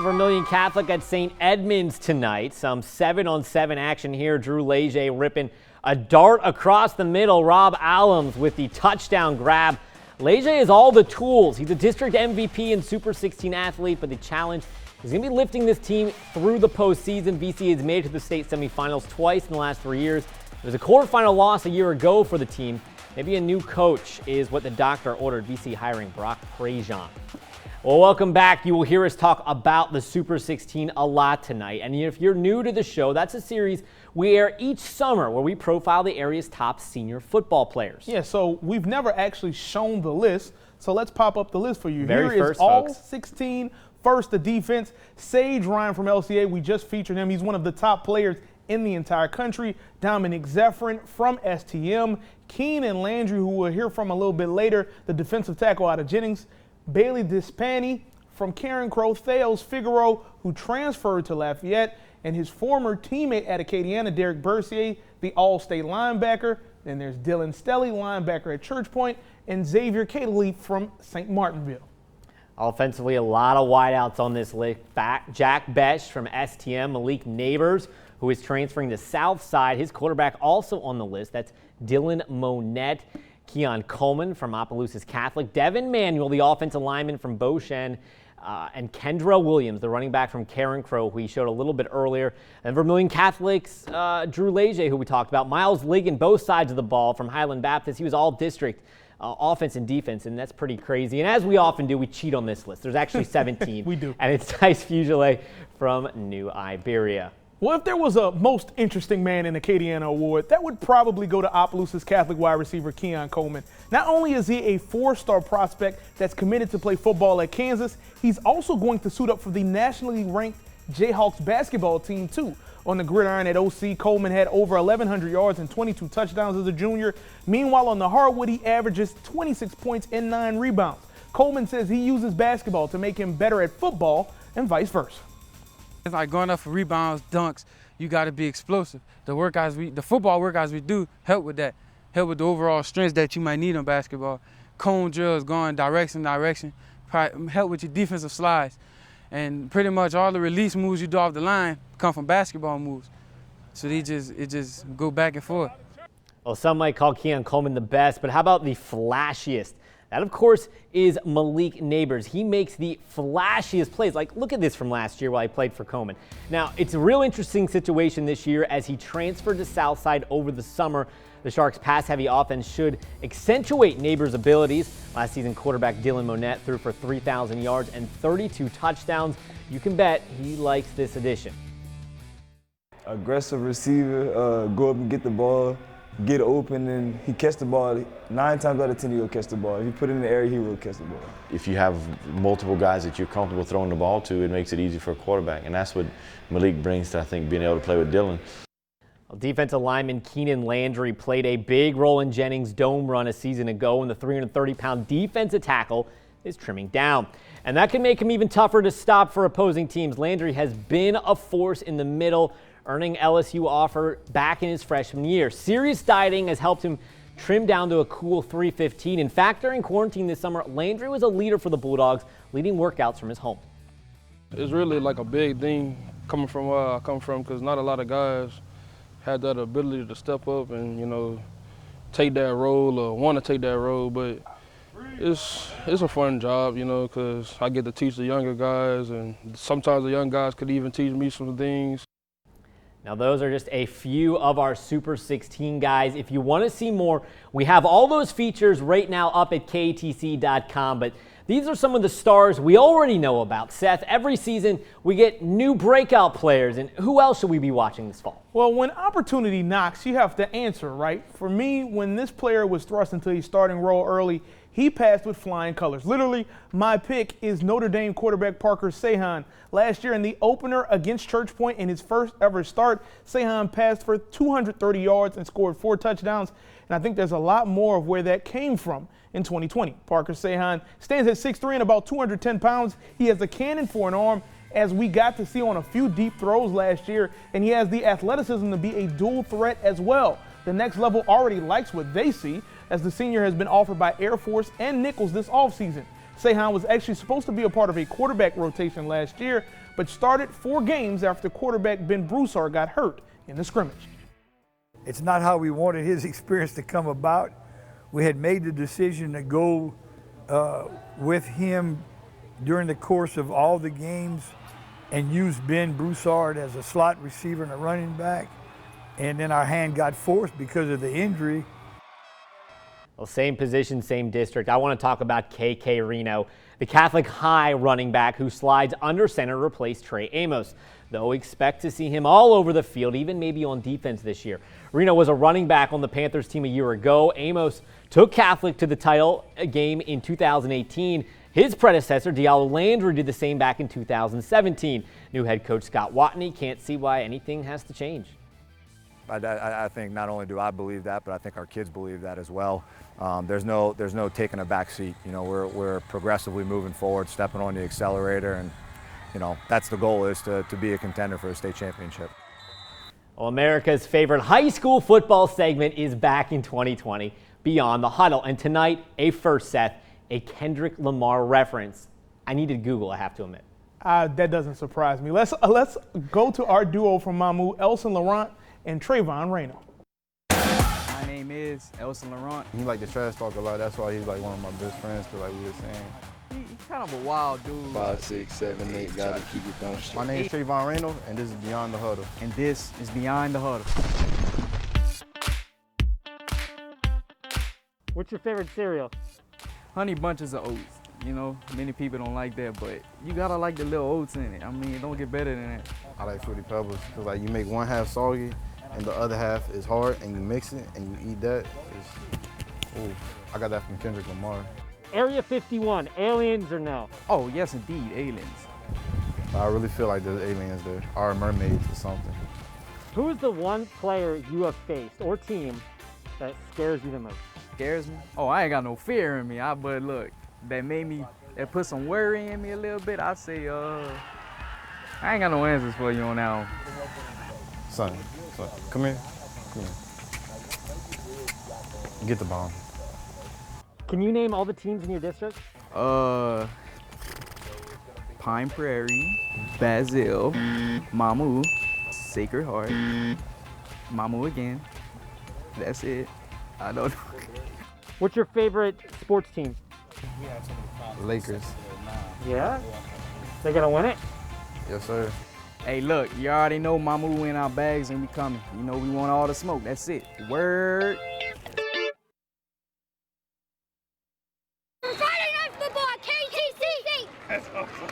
Vermilion Catholic at St. Edmunds tonight. Some 7-on-7 action here. Drew Leger ripping a dart across the middle. Rob Allums with the touchdown grab. Leger has all the tools. He's a district MVP and Super 16 athlete, but the challenge is going to be lifting this team through the postseason. VC has made it to the state semifinals twice in the last 3 years. There was a quarterfinal loss a year ago for the team. Maybe a new coach is what the doctor ordered. VC hiring Brock Prejean. Well, welcome back. You will hear us talk about the Super 16 a lot tonight. And if you're new to the show, that's a series we air each summer where we profile the area's top senior football players. Yeah, so we've never actually shown the list. So let's pop up the list for you. Very Here first, is all folks. 16. First, the defense. Sage Ryan from LCA. We just featured him. He's one of the top players in the entire country. Dominic Zephyrin from STM. Keenan Landry, who we'll hear from a little bit later, the defensive tackle out of Jennings. Bailey Dispani from Karen Crow. Theos Figaro, who transferred to Lafayette. And his former teammate at Acadiana, Derek Bercier, the all-state linebacker. Then there's Dylan Stelly, linebacker at Church Point. And Xavier Catley from St. Martinville. Offensively, a lot of wideouts on this list. Jack Besh from STM, Malik Neighbors, who is transferring to Southside. His quarterback also on the list. That's Dylan Monette. Keon Coleman from Opelousas Catholic. Devin Manuel, the offensive lineman from Beauchene. And Kendra Williams, the running back from Karen Crow, who we showed a little bit earlier. And Vermilion Catholic's Drew Leger, who we talked about. Miles Ligon, both sides of the ball from Highland Baptist. He was all district offense and defense, and that's pretty crazy. And as we often do, we cheat on this list. There's actually 17. We do. And it's Tice Fugile from New Iberia. Well, if there was a most interesting man in the Acadiana Award, that would probably go to Opelousas Catholic wide receiver Keon Coleman. Not only is he a four-star prospect that's committed to play football at Kansas, he's also going to suit up for the nationally ranked Jayhawks basketball team, too. On the gridiron at OC, Coleman had over 1,100 yards and 22 touchdowns as a junior. Meanwhile, on the hardwood, he averages 26 points and 9 rebounds. Coleman says he uses basketball to make him better at football and vice versa. It's like going up for rebounds, dunks. You got to be explosive. The football workouts we do help with that. Help with the overall strengths that you might need on basketball. Cone drills, going direction, help with your defensive slides. And pretty much all the release moves you do off the line come from basketball moves. So it just go back and forth. Well, some might call Keon Coleman the best, but how about the flashiest? That, of course, is Malik Neighbors. He makes the flashiest plays. Like, look at this from last year while he played for Coleman. Now, it's a real interesting situation this year as he transferred to Southside over the summer. The Sharks' pass-heavy offense should accentuate Neighbors' abilities. Last season, quarterback Dylan Monette threw for 3,000 yards and 32 touchdowns. You can bet he likes this addition. Aggressive receiver, go up and get the ball, get open, and he catch the ball. 9 times out of 10, he'll catch the ball. If you put it in the area, he will catch the ball. If you have multiple guys that you're comfortable throwing the ball to, it makes it easy for a quarterback. And that's what Malik brings to, I think, being able to play with Dylan. Defensive lineman Keenan Landry played a big role in Jennings' dome run a season ago, and the 330-pound defensive tackle is trimming down. And that can make him even tougher to stop for opposing teams. Landry has been a force in the middle, earning LSU offer back in his freshman year. Serious dieting has helped him trim down to a cool 315. In fact, during quarantine this summer, Landry was a leader for the Bulldogs, leading workouts from his home. It's really like a big thing coming from where I come from, because not a lot of guys had that ability to step up and, you know, take that role or want to take that role. But it's a fun job, you know, because I get to teach the younger guys, and sometimes the young guys could even teach me some things. Now, those are just a few of our Super 16 guys. If you want to see more, we have all those features right now up at KATC.com. But these are some of the stars we already know about. Seth, every season we get new breakout players. And who else should we be watching this fall? Well, when opportunity knocks, you have to answer, right? For me, when this player was thrust into his starting role early, he passed with flying colors. Literally, my pick is Notre Dame quarterback Parker Seihan. Last year in the opener against Church Point in his first ever start, Seihan passed for 230 yards and scored 4 touchdowns. And I think there's a lot more of where that came from in 2020. Parker Seihan stands at 6'3" and about 210 pounds. He has a cannon for an arm, as we got to see on a few deep throws last year, and he has the athleticism to be a dual threat as well. The Next Level already likes what they see, as the senior has been offered by Air Force and Nichols this offseason. Seihan was actually supposed to be a part of a quarterback rotation last year, but started 4 games after quarterback Ben Broussard got hurt in the scrimmage. It's not how we wanted his experience to come about. We had made the decision to go with him during the course of all the games and use Ben Broussard as a slot receiver and a running back. And then our hand got forced because of the injury. Well, same position, same district. I want to talk about Kieran Reno, the Catholic High running back who slides under center to replace Trey Amos. Though expect to see him all over the field, even maybe on defense this year. Reno was a running back on the Panthers team a year ago. Amos took Catholic to the title game in 2018. His predecessor, Keenan Landry, did the same back in 2017. New head coach Scott Watney can't see why anything has to change. I think not only do I believe that, but I think our kids believe that as well. There's no taking a back seat. You know, we're progressively moving forward, stepping on the accelerator, and you know that's the goal, is to be a contender for a state championship. Well, America's favorite high school football segment is back in 2020, Beyond the Huddle, and tonight a first, Seth, a Kendrick Lamar reference. I needed Google, I have to admit. That doesn't surprise me. Let's go to our duo from Mamu, Elson Laurent and Trayvon Reno. My name is Elson Laurent. He like to trash talk a lot. That's why he's like one of my best friends. Cause like we were saying, He's kind of a wild dude. 5, 6, 7, 8, gotta keep it going. My name is Trayvon Reno, and this is Beyond the Huddle. And this is Beyond the Huddle. What's your favorite cereal? Honey Bunches of Oats. You know, many people don't like that, but you gotta like the little oats in it. I mean, it don't get better than that. I like Fruity Pebbles, cause like you make one half soggy, and the other half is hard, and you mix it, and you eat that. Ooh, I got that from Kendrick Lamar. Area 51, aliens or no? Oh, yes, indeed, aliens. I really feel like there's aliens there, or mermaids or something. Who is the one player you have faced or team that scares you the most? Scares me? Oh, I ain't got no fear in me. But look, that put some worry in me a little bit. I say, I ain't got no answers for you on that one. Son, come here. Get the bomb. Can you name all the teams in your district? Pine Prairie, Basil, Mamu, Sacred Heart, Mamu again. That's it. I don't know. What's your favorite sports team? Lakers. Yeah? They gonna win it? Yes, sir. Hey, look, you already know Mamu in our bags and we coming. You know we want all the smoke. That's it. Word. Friday Night Football at KATC.